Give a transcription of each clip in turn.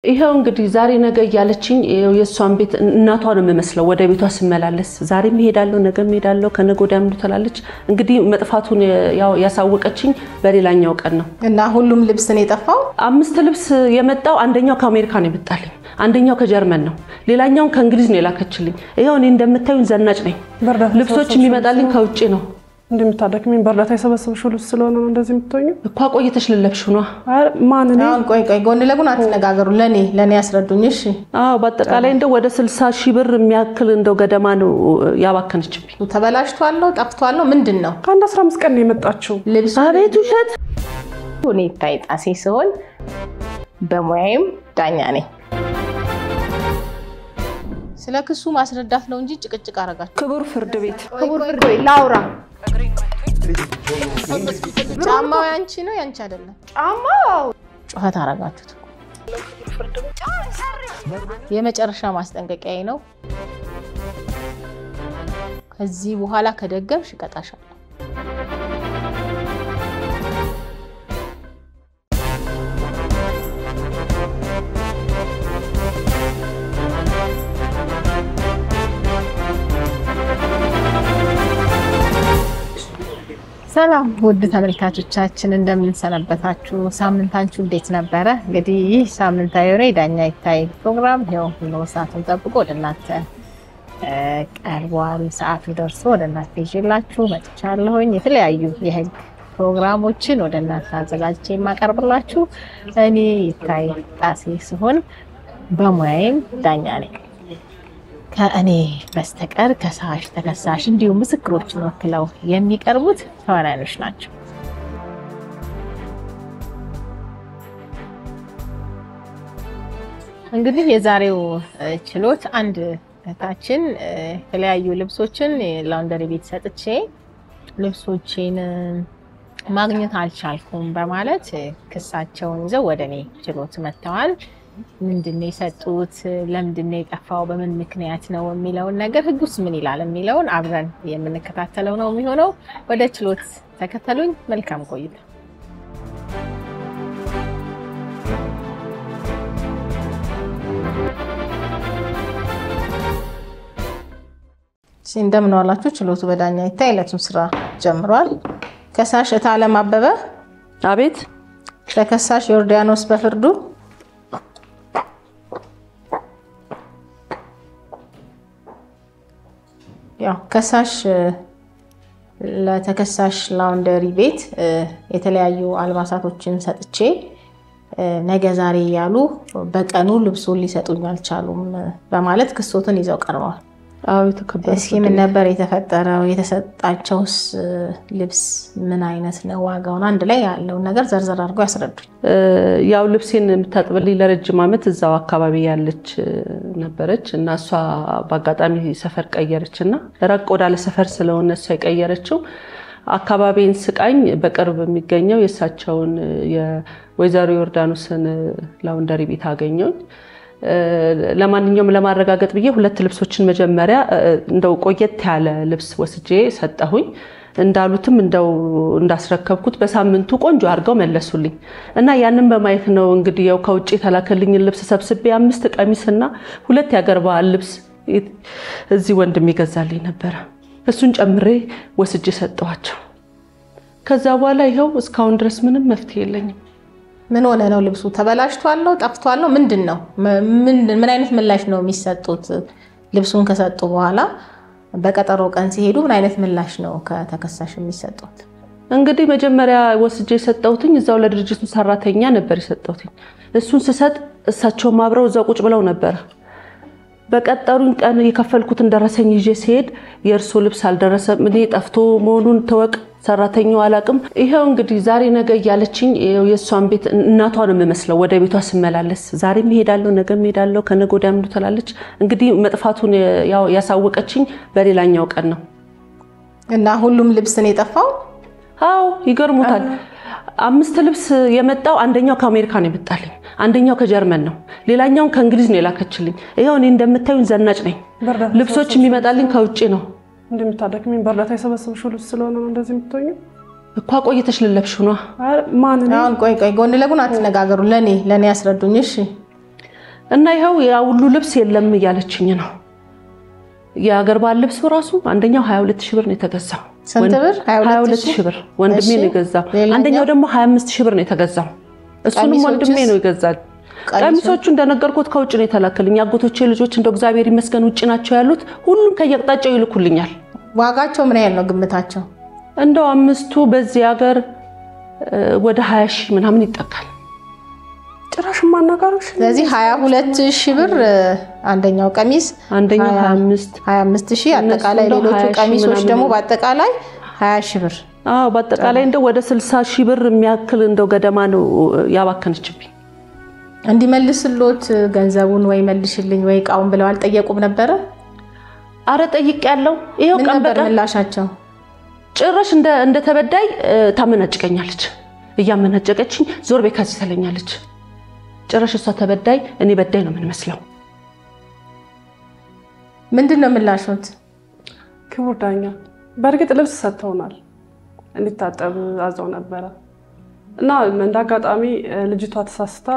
ይሄው እንግዲህ ዛሬ ነገ ያለችኝ የሷን ቤት እናቷን ነው የምመስለው ወደ ቤቷ ስመላለስ ዛሬ መሄዳለሁ ነገ መሄዳለሁ ከነገ ወዲያ ምን ትላለች እንግዲህ መጥፋቱን ያው ያሳወቀችኝ በሌላኛው ቀን ነው እና ሁሉም ልብስ ነው የጠፋው 5 ልብስ የመጣው አንደኛው ከአሜሪካ ነው የመጣልኝ አንደኛው ከጀርመን ነው ሌላኛው ከእንግሊዝ ነው የላከችልኝ ይሄው እኔ እንደምታዩኝ ዘናጭ ነኝ ልብሶች የሚመጣልኝ ከውጪ ነው እንደምታደክሚን በርዳታ የሰበሰብሽው ልብስ ስለሆነ ነው እንደዚህ የምትሆኚ እኮ ቆይተሽ ልለብሽው ነው ማን ነው አሁን ቆይ ጎን ለጎን አትነጋገሩ ለኔ ያስረዱኝ እሺ በአጠቃላይ እንደው ወደ 60,000 ብር የሚያክል እንደው ገደማ ነው ያባከነችብኝ ተበላሽቷል ጠፍቷል ምንድነው ከአንድ 15 ቀን ነው የመጣችው ልብስ አቤት ውሸት ሁኔታ ይጣሴ ሲሆን በሙያዬም ዳኛ ነኝ ስለክሱ ማስረዳት ነው እንጂ ጭቅጭቅ አረጋችሁ ክቡር ፍርድ ቤት ላውራ ጫማው ያንቺ ነው ያንቺ አይደለም ጫማው ጩኸት አረጋችሁት የመጨረሻ ማስጠንቀቂያዬ ነው ከዚህ በኋላ ከደገምሽ ቀጣሻለሁ ሰላም ውድ ተመልካቾቻችን እንደምን ሰነበታችሁ ሳምንታችሁ እንዴት ነበር እንግዲህ ሳምንታዊ ዳኛ ይታይ ፕሮግራም ነው ሰዓቱን ጠብቆ ወደናንተ ቀርቧል ሰዓቱ ደርሶ ወደናንተ ይዤላችሁ መጥቻለሁኝ የተለያዩ የህግ ፕሮግራሞችን ወደናንተ አዘጋጅቼ ማቀርብላችሁ እኔ ይታይ ጣሴ ሲሆን በሙያዬም ዳኛ ነኝ ከእኔ በስተቀር ከሳሽ ተከሳሽ እንዲሁ ምስክሮችን ወክለው የሚቀርቡት ተዋናዮች ናቸው እንግዲህ የዛሬው ችሎት አንድ እህታችን የተለያዩ ልብሶችን ላውንደሪ ቤት ሰጥቼ ልብሶችን ማግኘት አልቻልኩም በማለት ክሳቸውን ይዘው ወደኔ ችሎት መጥተዋል ምንድነው የሰጡት ለምንድነው የጠፋው በምን ምክንያት ነው የሚለው ነገር ህጉስ ምን ይላል የሚለውን አብረን የምንከታተለው ነው የሚሆነው ወደ ችሎት ተከተሉኝ መልካም ቆይታ እንደምን ዋላችሁ ችሎቱ በዳኛ ይታይ ለቱን ስራ ጀምሯል ከሳሽ እታለም አበበ አቤት ተከሳሽ ዮርዳኖስ በፍርዱ ያው ከሳሽ ለተከሳሽ ላውንደሪ ቤት የተለያዩ አልባሳቶችን ሰጥቼ ነገ ዛሬ ያሉ በቀኑ ልብሱን ሊሰጡኝ አልቻሉም በማለት ክሶቱን ይዘው ቀርበዋል አው ተከበረ እስኪ ምን ነበር የተፈጠረው የተሰጣቸውስ ልብስ ምን አይነት ነው ዋጋውን አንድ ላይ ያለው ነገር ዘርዘር አድርገው ያስረዱኝ ያው ልብሴን የምታጥብልኝ ለረጅም አመት እዛው አካባቢ ያለች ነበረች እና እሷ በአጋጣሚ ሰፈር ቀየረችና ራቅ ወዳለ ሰፈር ስለሆነ እሷ የቀየረችው አካባቢን ስቃኝ በቅርብ የሚገኘው የሳቸውን የወይዘሮ ዮርዳኖስን ላውንደሪ ቤት አገኘው ለማንኛውም ለማረጋገጥ ብዬ 2 ልብሶችን መጀመሪያ እንደው ቆየት ያለ ልብስ ወስጄ ሰጣሁኝ እንዳሉትም እንደው እንዳስረከብኩት በሳምንቱ ቆንጆ አርገው መለሱልኝ እና ያንን በማየት ነው እንግዲህ ያው ከውጪ ተላከልኝ ልብስ ሰብስቤ 5 ቀሚስና 2 ያገር በዓል ልብስ እዚህ ወንድም ይገዛልኝ ነበር እሱን ጨምሬ ወስጄ ሰጣኋቸው ከዛ በኋላ ይሄው እስካሁን ድረስ ምንም መፍትሄ የለኝም ምን ሆነ ነው ልብሱ ተበላሽቷል ጠፍቷል ምንድነው ምን አይነት ምላሽ ነው የሚሰጡት ልብሱን ከሰጡ በኋላ በቀጠሮ ቀን ሲሄዱ ምን አይነት ምላሽ ነው ከተከሳሽ የሚሰጡት እንግዲህ መጀመሪያ ወስጄ ሰጣሁትኝ እዛው ለድርጅቱ ሰራተኛ ነበር የሰጣሁትኝ እሱን ስሰጥ እሳቸው ማብረው እዛው ቁጭ ብለው ነበር በቀጠሩኝ ቀን የከፈልኩት እንደረሰኝ ይዤ ሲሄድ የእርሱ ልብስ አልደረሰም እኔ ጠፍቶ መሆኑን ተወቅ ሰራተኛው አላቅም ይሄው እንግዲህ ዛሬ ነገ ያለችኝ የሷን ቤት እናቷን ነው የምመስለው ወደ ቤቷ ስመላለስ ዛሬ መሄዳለሁ ነገ መሄዳለሁ ከነገ ወዲያ ምን ትላለች እንግዲህ መጥፋቱን ያው ያሳወቀችኝ በሌላኛው ቀን ነው እና ሁሉም ልብስ ነው የጠፋው አው ይገርሙታል 5 ልብስ የመጣው አንደኛው ከአሜሪካ ነው የመጣልኝ አንደኛው ከጀርመን ነው ሌላኛው ከእንግሊዝ ነው የላከችልኝ ይሄው እኔ እንደምታዩኝ ዘናጭ ነኝ ልብሶች የሚመጣልኝ ከውጪ ነው እንደምታደክሚን በርዳታ የሰበሰብሽው ልብስ ስለሆነ ነው እንደዚህ የምትሆኚ እኮ ቆይተሽ ልለብሽው ነው ማን ነው አሁን ቆይ ጎን ለጎን አትነጋገሩ ለኔ ያስረዱኝ እሺ እና ይሄው ያ ሁሉ ልብስ የለም እያለችኝ ነው። የሀገር ባህል ልብስ ራሱ አንደኛው 22,000 ብር ነው የተገዛው። ስንት ብር? 22,000 ብር ወንድሜ ነው የገዛው። አንደኛው ደግሞ 25,000 ብር ነው የተገዛው። እሱንም ወንድሜ ነው የገዛው። ቀሚሶቹ እንደነገርኩት ከውጭ ነው የተላከልኝ። አጎቶቼ ልጆች እንደው እግዚአብሔር ይመስገን ውጭ ናቸው ያሉት። ሁሉም ከየቅጣጫው ይልኩልኛል። ዋጋቸው ምን ያህል ነው ግምታቸው? እንደው አምስቱ በዚህ ሀገር ወደ 20,000 ምናምን ይጠቃል። ጭራሽ ማናጋሮሽ። ስለዚህ 22,000 ብር አንደኛው ቀሚስ፣ አንደኛው 25,000 አጠቃላይ ሌሎቹ ቀሚሶች ደግሞ በአጠቃላይ 20,000 ብር። በአጠቃላይ እንደው ወደ 60,000 ብር የሚያክል እንደው ገደማ ነው ያባከነችብኝ። እንዲመልስልዎት ገንዘቡን ወይ መልሽልኝ ወይ ቃውን ብለው አልጠየቁም ነበር? አረ ጠይቄያለሁ። ይሄው ቀን በቀን ምላሻቸው ጭራሽ እንደ ተበዳይ ታመናጭቀኛለች። እያመናጨቀችኝ ዞር ቤት ከዚህ ትለኛለች። ጭራሽ እሷ ተበዳይ እኔ በዳይ ነው የምንመስለው። ምንድነው ምላሾት? ክቡር ዳኛ በርግጥ ልብስ ሰጥተውናል እንዲታጠብ አዘው ነበር እና እንዳጋጣሚ ልጅቷ ተሳስታ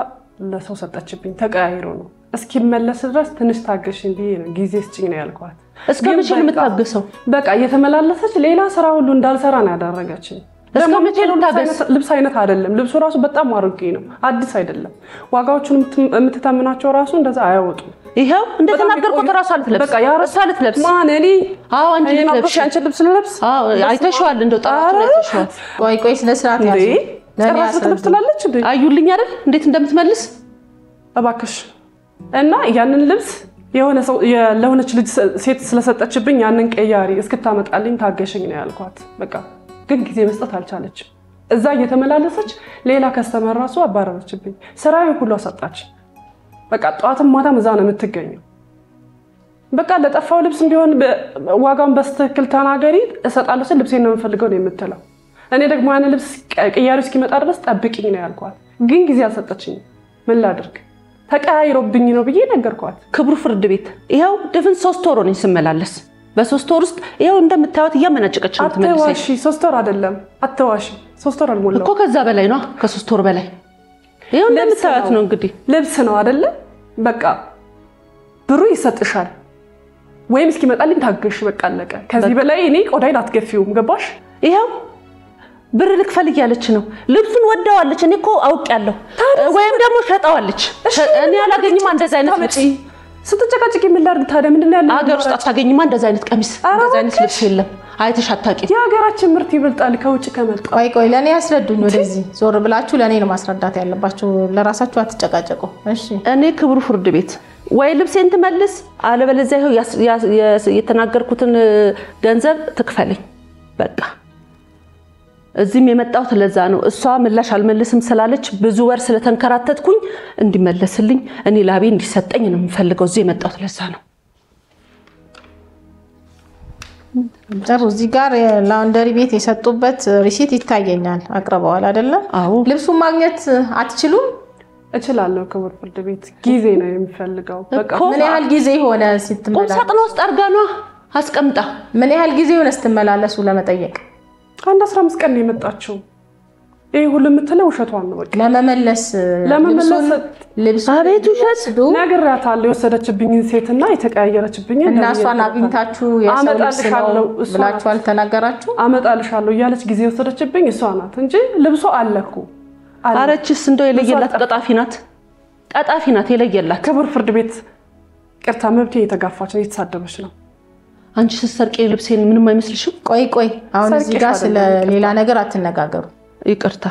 ለሰው ሰጠችብኝ። ተቀያይሮ ነው እስኪመለስ ድረስ ትንሽ ታገሽኝ ብዬ ነው ጊዜ ስጭኝ ነው ያልኳት። እስከመቼ ነው የምታገሰው? በቃ እየተመላለሰች ሌላ ስራ ሁሉ እንዳልሰራ ነው ያደረገችኝ። እስከመቼ ነው የምታገስ? ልብስ አይነት አይደለም ልብሱ ራሱ በጣም አሮጌ ነው፣ አዲስ አይደለም። ዋጋዎቹን የምትተምናቸው ራሱ እንደዛ አያወጡም። ይሄው እንደተናገርኩት ራሱ አልትለብስ። በቃ ያረሳ ልትለብስ ማን እኔ? አዎ አንቺ ልትለብስ። አንቺ ልብስ ልብስ? አዎ አይተሽዋል። እንደው ጣጣ አይተሽዋል። ቆይ ስለ ስርዓት ያዙ። ጭራሽ ልብስ ትላለች እንዴ? አዩልኝ አይደል እንዴት እንደምትመልስ እባክሽ። እና ያንን ልብስ የሆነ ሰው ለሆነች ልጅ ሴት ስለሰጠችብኝ ያንን ቀያሪ እስክታመጣልኝ ታገሽኝ ነው ያልኳት። በቃ ግን ጊዜ መስጠት አልቻለችም። እዛ እየተመላለሰች ሌላ ከስተመር ራሱ አባረረችብኝ። ስራዬን ሁሉ አሰጣች። በቃ ጧትም ማታም እዛ ነው የምትገኘው። በቃ ለጠፋው ልብስም ቢሆን ዋጋውን በስትክክል ተናገሪ እሰጣለሁ ስል ልብሴን ነው የምፈልገው ነው የምትለው። እኔ ደግሞ ያን ልብስ ቀያሪው እስኪመጣ ድረስ ጠብቂኝ ነው ያልኳት። ግን ጊዜ አልሰጠችኝም። ምን ላድርግ? ተቀያይሮብኝ ነው ብዬ ነገርኳት። ክብሩ ፍርድ ቤት ይሄው ድፍን 3 ወር ነው ስመላለስ። በ3 ወር ውስጥ ይሄው እንደምታዩት እያመናጨቀች ነው ትመልሰኝ። አትዋሺ። 3 ወር አይደለም አትዋሺ። 3 ወር አልሞላው እኮ ከዛ በላይ ነው። ከ3 ወር በላይ ይሄው እንደምታዩት ነው። እንግዲህ ልብስ ነው አይደለ? በቃ ብሩ ይሰጥሻል ወይም እስኪመጣልኝ ታገሽ። በቃ አለቀ። ከዚህ በላይ እኔ ቆዳይን አትገፊውም። ገባሽ? ይሄው ብር ልክፈል እያለች ነው። ልብሱን ወዳዋለች። እኔ እኮ አውቄያለሁ። ወይም ደግሞ ሸጣዋለች። እኔ አላገኝም እንደዛ አይነት ልብስ። ስትጨቃጨቂ ምን ላድርግ ታዲያ? ምንድነው ያለው? አገር ውስጥ አታገኝም እንደዛ አይነት ቀሚስ፣ እንደዛ አይነት ልብስ የለም። አይተሽ አታውቂም። የሀገራችን ምርት ይበልጣል ከውጭ ከመጣ። ቆይ ለኔ ያስረዱኝ። ወደዚህ ዞር ብላችሁ ለኔ ነው ማስረዳት ያለባችሁ። ለራሳችሁ አትጨቃጨቁ። እሺ እኔ ክብሩ ፍርድ ቤት ወይ ልብሴን ትመልስ አለበለዚያ ይሄው የተናገርኩትን ገንዘብ ትክፈልኝ። በቃ እዚህም የመጣሁት ለዛ ነው። እሷ ምላሽ አልመልስም ስላለች ብዙ ወር ስለተንከራተትኩኝ እንዲመለስልኝ እኔ ላቤ እንዲሰጠኝ ነው የምፈልገው። እዚህ የመጣሁት ለዛ ነው። ጥሩ። እዚህ ጋር ላውንደሪ ቤት የሰጡበት ሪሲት ይታየኛል። አቅርበዋል አይደለ? ልብሱን ማግኘት አትችሉም? እችላለሁ ክቡር ፍርድ ቤት። ጊዜ ነው የሚፈልገው። በቃ ምን ያህል ጊዜ ሆነ ስትመላለሱ? ሳጥን ውስጥ አርጋኗ አስቀምጣ። ምን ያህል ጊዜ ሆነ ስትመላለሱ ለመጠየቅ? አንድ 15 ቀን ነው የመጣችው። ይሄ ሁሉ የምትለው ውሸቷን ነው። በቃ ለመመለስ ልብስ አቤት ውሸት ነግራታለሁ። የወሰደችብኝን ሴትና የተቀያየረችብኝን እና እሷን አግኝታችሁ የሰው ልብስ ነው ብላችሁ አልተናገራችሁ? አመጣልሻለሁ እያለች ጊዜ የወሰደችብኝ እሷ ናት እንጂ ልብሶ አለኩ። አረችስ እንደው የለየላት ቀጣፊ ናት። ቀጣፊ ናት የለየላት። ክቡር ፍርድ ቤት ቅርታ መብቴ እየተጋፋች ነው፣ እየተሳደበች ነው። አንቺ ስትሰርቂ ልብሴን ምንም አይመስልሽም? ቆይ አሁን እዚህ ጋር ስለ ሌላ ነገር አትነጋገሩ። ይቅርታ።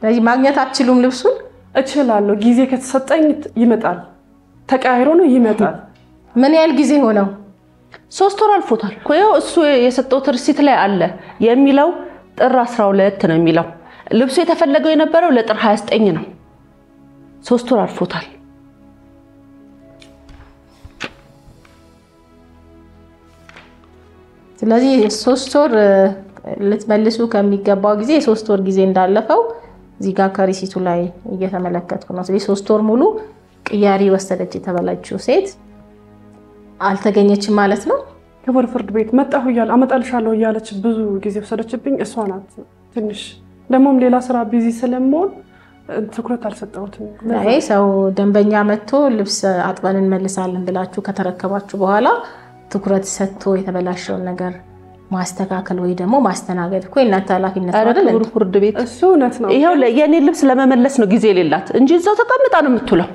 ለዚህ ማግኘት አትችሉም ልብሱን? እችላለሁ። ጊዜ ከተሰጠኝ ይመጣል። ተቀያይሮ ነው ይመጣል። ምን ያህል ጊዜ ሆነው? 3 ወር አልፎታል። ቆየው እሱ የሰጠው ሪሲት ላይ አለ የሚለው ጥር 12 ነው የሚለው። ልብሱ የተፈለገው የነበረው ለጥር 29 ነው። 3 ወር አልፎታል። ስለዚህ 3 ወር ልትመልሱ ከሚገባው ጊዜ 3 ወር ጊዜ እንዳለፈው እዚህ ጋር ከሪሲቱ ላይ እየተመለከትኩ ነው። ስለዚህ 3 ወር ሙሉ ቅያሪ ወሰደች የተባለችው ሴት አልተገኘችም ማለት ነው። ክቡር ፍርድ ቤት መጣሁ እያለ አመጣልሻለሁ እያለች ብዙ ጊዜ ወሰደችብኝ እሷ ናት። ትንሽ ደግሞም ሌላ ስራ ቢዚ ስለምሆን ትኩረት አልሰጠሁትም። አይ ሰው ደንበኛ መጥቶ ልብስ አጥበን እንመልሳለን ብላችሁ ከተረከባችሁ በኋላ ትኩረት ሰጥቶ የተበላሸውን ነገር ማስተካከል ወይ ደግሞ ማስተናገድ እኮ የእናንተ ኃላፊነት አይደል? ፍርድ ቤት እሱ እውነት ነው። ይሄው የኔ ልብስ ለመመለስ ነው ጊዜ የሌላት እንጂ እዛው ተቀምጣ ነው የምትውለው።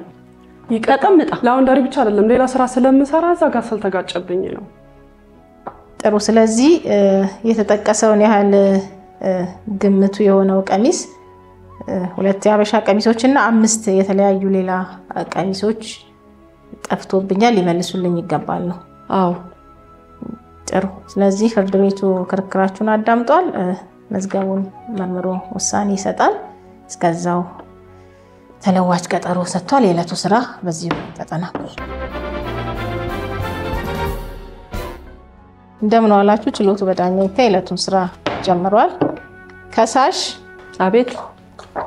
ተቀምጣ ላውንደሪ ብቻ አይደለም ሌላ ስራ ስለምሰራ እዛ ጋር ስልተጋጨብኝ ነው። ጥሩ። ስለዚህ የተጠቀሰውን ያህል ግምቱ የሆነው ቀሚስ 2 የሀበሻ ቀሚሶችና 5 የተለያዩ ሌላ ቀሚሶች ጠፍቶብኛል ሊመልሱልኝ ይገባል ነው። አዎ ጥሩ። ስለዚህ ፍርድ ቤቱ ክርክራችሁን አዳምጧል። መዝገቡን መርምሮ ውሳኔ ይሰጣል። እስከዛው ተለዋጭ ቀጠሮ ሰጥቷል። የዕለቱ ስራ በዚሁ ተጠናቋል። እንደምን ዋላችሁ። ችሎቱ በዳኛ ይታይ የዕለቱን ስራ ጀምሯል። ከሳሽ አቤት።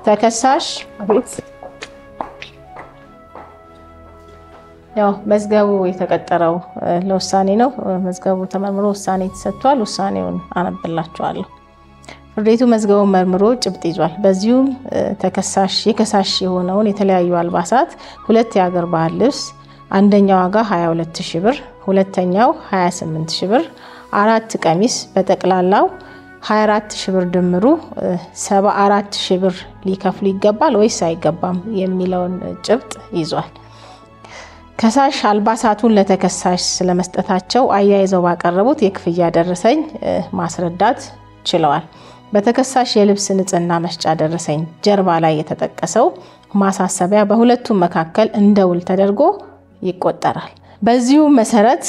ተከሳሽ አቤት። ያው መዝገቡ የተቀጠረው ለውሳኔ ነው። መዝገቡ ተመርምሮ ውሳኔ ተሰጥቷል። ውሳኔውን አነብላችኋለሁ። ፍርድ ቤቱ መዝገቡን መርምሮ ጭብጥ ይዟል። በዚሁም ተከሳሽ የከሳሽ የሆነውን የተለያዩ አልባሳት 2 የሀገር ባህል ልብስ አንደኛው ዋጋ 22000 ብር፣ ሁለተኛው 28000 ብር፣ 4 ቀሚስ በጠቅላላው 24000 ብር ድምሩ 74000 ብር ሊከፍሉ ይገባል ወይስ አይገባም የሚለውን ጭብጥ ይዟል። ከሳሽ አልባሳቱን ለተከሳሽ ስለመስጠታቸው አያይዘው ባቀረቡት የክፍያ ደረሰኝ ማስረዳት ችለዋል። በተከሳሽ የልብስ ንጽህና መስጫ ደረሰኝ ጀርባ ላይ የተጠቀሰው ማሳሰቢያ በሁለቱም መካከል እንደ ውል ተደርጎ ይቆጠራል። በዚሁ መሰረት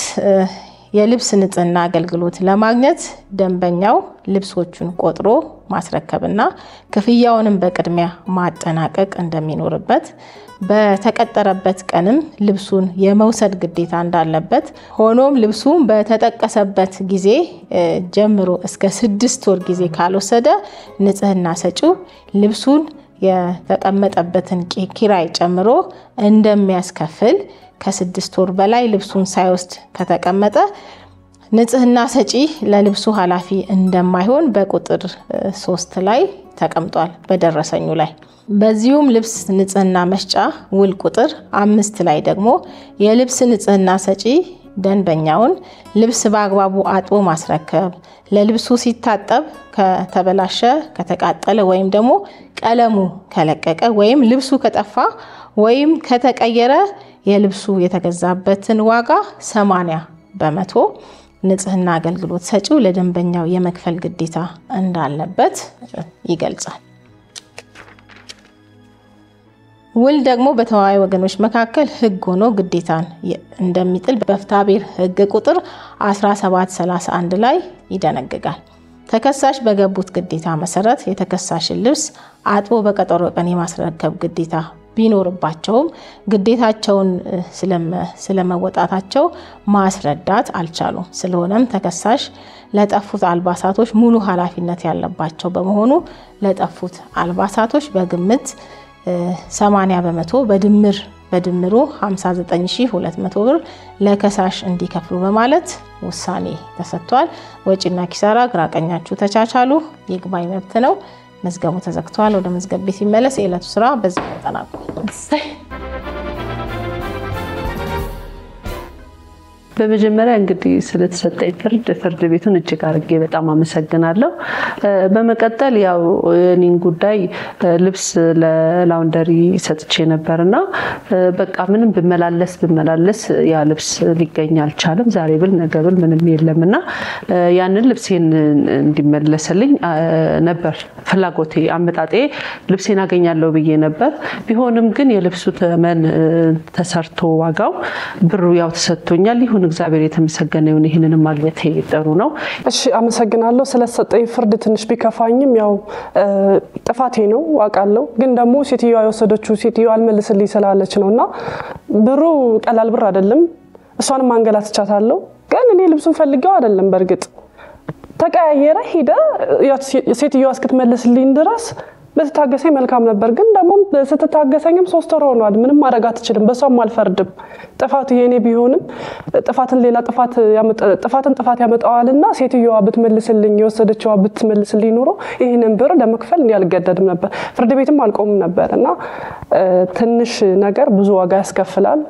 የልብስ ንጽህና አገልግሎት ለማግኘት ደንበኛው ልብሶቹን ቆጥሮ ማስረከብና ክፍያውንም በቅድሚያ ማጠናቀቅ እንደሚኖርበት በተቀጠረበት ቀንም ልብሱን የመውሰድ ግዴታ እንዳለበት ሆኖም ልብሱ በተጠቀሰበት ጊዜ ጀምሮ እስከ 6 ወር ጊዜ ካልወሰደ ንጽህና ሰጪው ልብሱን የተቀመጠበትን ኪራይ ጨምሮ እንደሚያስከፍል ከ6 ወር በላይ ልብሱን ሳይወስድ ከተቀመጠ ንጽህና ሰጪ ለልብሱ ኃላፊ እንደማይሆን በቁጥር 3 ላይ ተቀምጧል በደረሰኙ ላይ። በዚሁም ልብስ ንጽህና መስጫ ውል ቁጥር 5 ላይ ደግሞ የልብስ ንጽህና ሰጪ ደንበኛውን ልብስ በአግባቡ አጥቦ ማስረከብ፣ ለልብሱ ሲታጠብ ከተበላሸ፣ ከተቃጠለ ወይም ደግሞ ቀለሙ ከለቀቀ ወይም ልብሱ ከጠፋ ወይም ከተቀየረ የልብሱ የተገዛበትን ዋጋ 80% ንጽህና አገልግሎት ሰጪው ለደንበኛው የመክፈል ግዴታ እንዳለበት ይገልጻል። ውል ደግሞ በተዋዋይ ወገኖች መካከል ህግ ሆኖ ግዴታን እንደሚጥል በፍትሐብሔር ህግ ቁጥር 1731 ላይ ይደነግጋል። ተከሳሽ በገቡት ግዴታ መሰረት የተከሳሽን ልብስ አጥቦ በቀጠሮ ቀን የማስረከብ ግዴታ ቢኖርባቸውም ግዴታቸውን ስለመወጣታቸው ማስረዳት አልቻሉም። ስለሆነም ተከሳሽ ለጠፉት አልባሳቶች ሙሉ ኃላፊነት ያለባቸው በመሆኑ ለጠፉት አልባሳቶች በግምት 80% በድምሩ 59200 ብር ለከሳሽ እንዲከፍሉ በማለት ውሳኔ ተሰጥቷል። ወጪና ኪሳራ ግራቀኛችሁ ተቻቻሉ። ይግባኝ መብት ነው። መዝገቡ ተዘግቷል። ወደ መዝገብ ቤት ይመለስ። የዕለቱ ስራ በዚህ ተጠናቋል። በመጀመሪያ እንግዲህ ስለተሰጠኝ ፍርድ ቤቱን እጅግ አድርጌ በጣም አመሰግናለሁ። በመቀጠል ያው እኔን ጉዳይ ልብስ ለላውንደሪ ሰጥቼ ነበርና በቃ ምንም ብመላለስ ያ ልብስ ሊገኝ አልቻለም። ዛሬ ብል ነገ ብል ምንም የለምና ያንን ልብሴን እንዲመለስልኝ ነበር ፍላጎቴ። አመጣጤ ልብሴን አገኛለሁ ብዬ ነበር። ቢሆንም ግን የልብሱ ተመን ተሰርቶ ዋጋው ብሩ ያው ተሰጥቶኛል። ይሁን እግዚአብሔር የተመሰገነ ይሁን። ይሄንን ማግኘት ጥሩ ነው። እሺ አመሰግናለሁ። ስለሰጠኝ ፍርድ ትንሽ ቢከፋኝም ያው ጥፋቴ ነው አውቃለሁ። ግን ደግሞ ሴትዮዋ የወሰደችው ሴትዮዋ አልመልስልኝ ስላለች ነውና ብሩ ቀላል ብር አይደለም። እሷንም አንገላትቻታለሁ። ግን እኔ ልብሱን ፈልጌው አይደለም። በርግጥ ተቀያየረ ሄደ ሴትዮዋ እስክትመልስልኝ ድረስ በተታገሰኝ መልካም ነበር ግን ደግሞ ስትታገሰኝም 3 ወር ሆኗል ምንም ማድረግ አትችልም በሷም አልፈርድም ጥፋቱ የኔ ቢሆንም ጥፋትን ሌላ ጥፋት ያመጣዋልና ሴትዮዋ ብትመልስልኝ የወሰደችዋ ብትመልስልኝ ኑሮ ይሄንን ብር ለመክፈል ያልገደድም ነበር ፍርድ ቤትም አልቆምም ነበርና ትንሽ ነገር ብዙ ዋጋ ያስከፍላል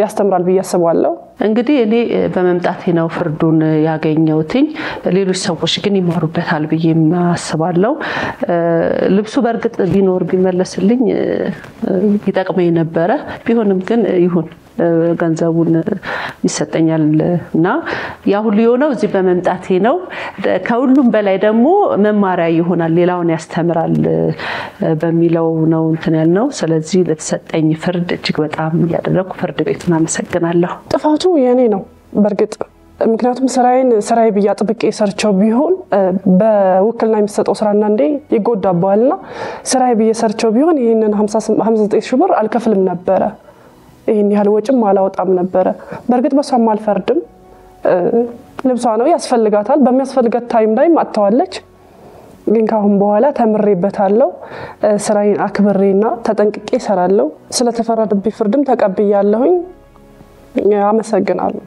ያስተምራል በያስባለው እንግዲህ እኔ በመምጣቴ ነው ፍርዱን ያገኘውትኝ ሌሎች ሰዎች ግን ይማሩበታል በየ ማስባለው ልብሱ በርግጥ ቢኖር ቢመለስልኝ ይጠቅመኝ ነበር ቢሆንም ግን ይሁን ገንዘቡን ይሰጠኛልና ያ ሁሉ የሆነው እዚህ በመምጣቴ ነው ከሁሉም በላይ ደግሞ መማሪያ ይሆናል ሌላውን ያስተምራል በሚለው ነው እንትን ያልነው ስለዚህ ለተሰጠኝ ፍርድ እጅግ በጣም ያደረኩ ፍርድ ቤቱን አመሰግናለሁ ጥፋቱ የኔ ነው በርግጥ ምክንያቱም ስራዬ በያጥብቄ ሰርቸው ቢሆን በውክልና የሚሰጠው ስራና እንዴ ይጎዳባልና ስራዬ በየሰርቸው ቢሆን ይሄንን 59 ብር አልከፍልም ነበር ይሄን ያህል ወጭም አላወጣም ነበር በርግጥ በሷም አልፈርድም ልብሷ ነው ያስፈልጋታል በሚያስፈልጋት ታይም ላይ ማጥተዋለች ግን ካሁን በኋላ ተምሬበታለሁ ስራዬን አክብሬና ተጠንቅቄ ሰራለሁ ስለተፈረደብኝ ፍርድም ተቀብያለሁኝ አመሰግናለሁ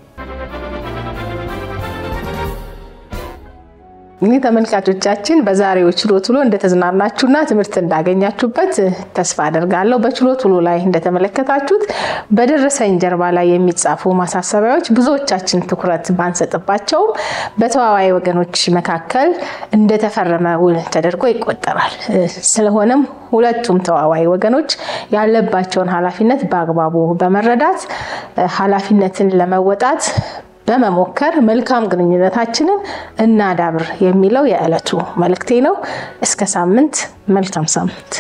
እንግዲህ ተመልካቾቻችን በዛሬው ችሎት ውሎ እንደተዝናናችሁና ትምህርት እንዳገኛችሁበት ተስፋ አደርጋለሁ በችሎት ውሎ ላይ እንደተመለከታችሁት በደረሰኝ ጀርባ ላይ የሚጻፉ ማሳሰቢያዎች ብዙዎቻችን ትኩረት ባንሰጥባቸው በተዋዋይ ወገኖች መካከል እንደተፈረመ ውል ተደርጎ ይቆጠራል ስለሆነም ሁለቱም ተዋዋይ ወገኖች ያለባቸውን ኃላፊነት በአግባቡ በመረዳት ኃላፊነትን ለመወጣት በመሞከር መልካም ግንኙነታችንን እናዳብር የሚለው የዕለቱ መልእክቴ ነው እስከ ሳምንት መልካም ሳምንት